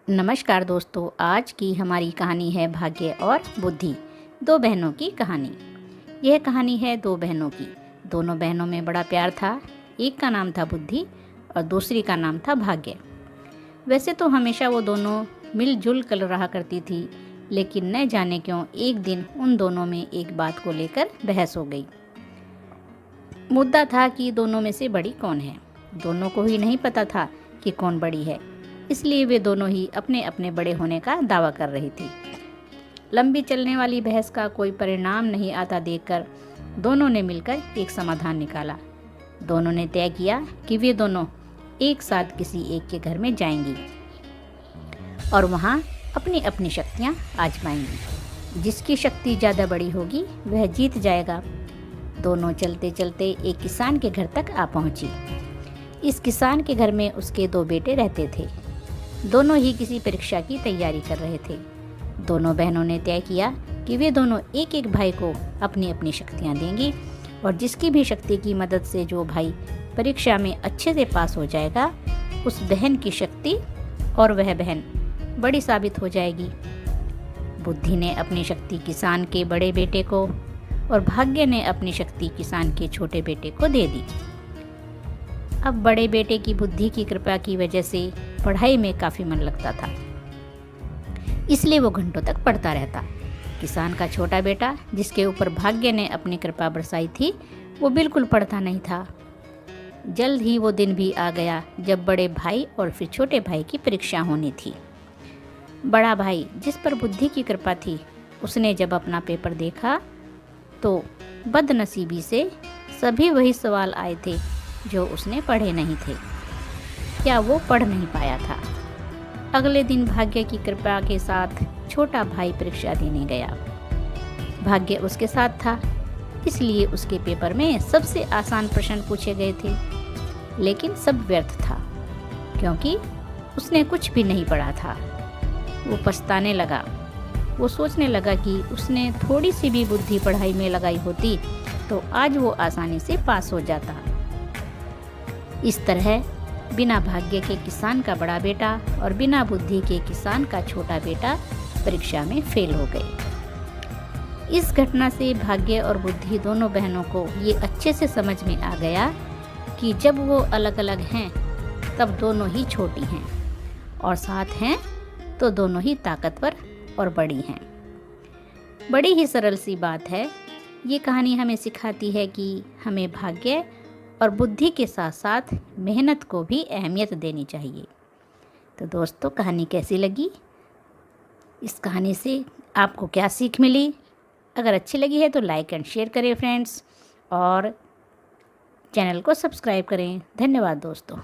नमस्कार दोस्तों, आज की हमारी कहानी है भाग्य और बुद्धि, दो बहनों की कहानी। यह कहानी है दो बहनों की। दोनों बहनों में बड़ा प्यार था। एक का नाम था बुद्धि और दूसरी का नाम था भाग्य। वैसे तो हमेशा वो दोनों मिलजुल कर रहा करती थी, लेकिन न जाने क्यों एक दिन उन दोनों में एक बात को लेकर बहस हो गई। मुद्दा था कि दोनों में से बड़ी कौन है। दोनों को ही नहीं पता था कि कौन बड़ी है, इसलिए वे दोनों ही अपने अपने बड़े होने का दावा कर रही थी। लंबी चलने वाली बहस का कोई परिणाम नहीं आता देखकर दोनों ने मिलकर एक समाधान निकाला। दोनों ने तय किया कि वे दोनों एक साथ किसी एक के घर में जाएंगी और वहां अपनी अपनी शक्तियां आजमाएंगी। जिसकी शक्ति ज़्यादा बड़ी होगी वह जीत जाएगा। दोनों चलते चलते एक किसान के घर तक आ पहुंची। इस किसान के घर में उसके दो बेटे रहते थे। दोनों ही किसी परीक्षा की तैयारी कर रहे थे। दोनों बहनों ने तय किया कि वे दोनों एक एक भाई को अपनी अपनी शक्तियां देंगी और जिसकी भी शक्ति की मदद से जो भाई परीक्षा में अच्छे से पास हो जाएगा, उस बहन की शक्ति और वह बहन बड़ी साबित हो जाएगी। बुद्धि ने अपनी शक्ति किसान के बड़े बेटे को और भाग्य ने अपनी शक्ति किसान के छोटे बेटे को दे दी। अब बड़े बेटे की बुद्धि की कृपा की वजह से पढ़ाई में काफ़ी मन लगता था, इसलिए वो घंटों तक पढ़ता रहता। किसान का छोटा बेटा, जिसके ऊपर भाग्य ने अपनी कृपा बरसाई थी, वो बिल्कुल पढ़ता नहीं था। जल्द ही वो दिन भी आ गया जब बड़े भाई और फिर छोटे भाई की परीक्षा होनी थी। बड़ा भाई, जिस पर बुद्धि की कृपा थी, उसने जब अपना पेपर देखा तो बदनसीबी से सभी वही सवाल आए थे जो उसने पढ़े नहीं थे या वो पढ़ नहीं पाया था। अगले दिन भाग्य की कृपा के साथ छोटा भाई परीक्षा देने गया। भाग्य उसके साथ था, इसलिए उसके पेपर में सबसे आसान प्रश्न पूछे गए थे, लेकिन सब व्यर्थ था क्योंकि उसने कुछ भी नहीं पढ़ा था। वो पछताने लगा। वो सोचने लगा कि उसने थोड़ी सी भी बुद्धि पढ़ाई में लगाई होती तो आज वो आसानी से पास हो जाता। इस तरह बिना भाग्य के किसान का बड़ा बेटा और बिना बुद्धि के किसान का छोटा बेटा परीक्षा में फेल हो गए। इस घटना से भाग्य और बुद्धि दोनों बहनों को ये अच्छे से समझ में आ गया कि जब वो अलग अलग हैं तब दोनों ही छोटी हैं और साथ हैं तो दोनों ही ताकतवर और बड़ी हैं। बड़ी ही सरल सी बात है। ये कहानी हमें सिखाती है कि हमें भाग्य और बुद्धि के साथ साथ मेहनत को भी अहमियत देनी चाहिए। तो दोस्तों, कहानी कैसी लगी? इस कहानी से आपको क्या सीख मिली? अगर अच्छी लगी है तो लाइक एंड शेयर करें फ्रेंड्स, और चैनल को सब्सक्राइब करें। धन्यवाद दोस्तों।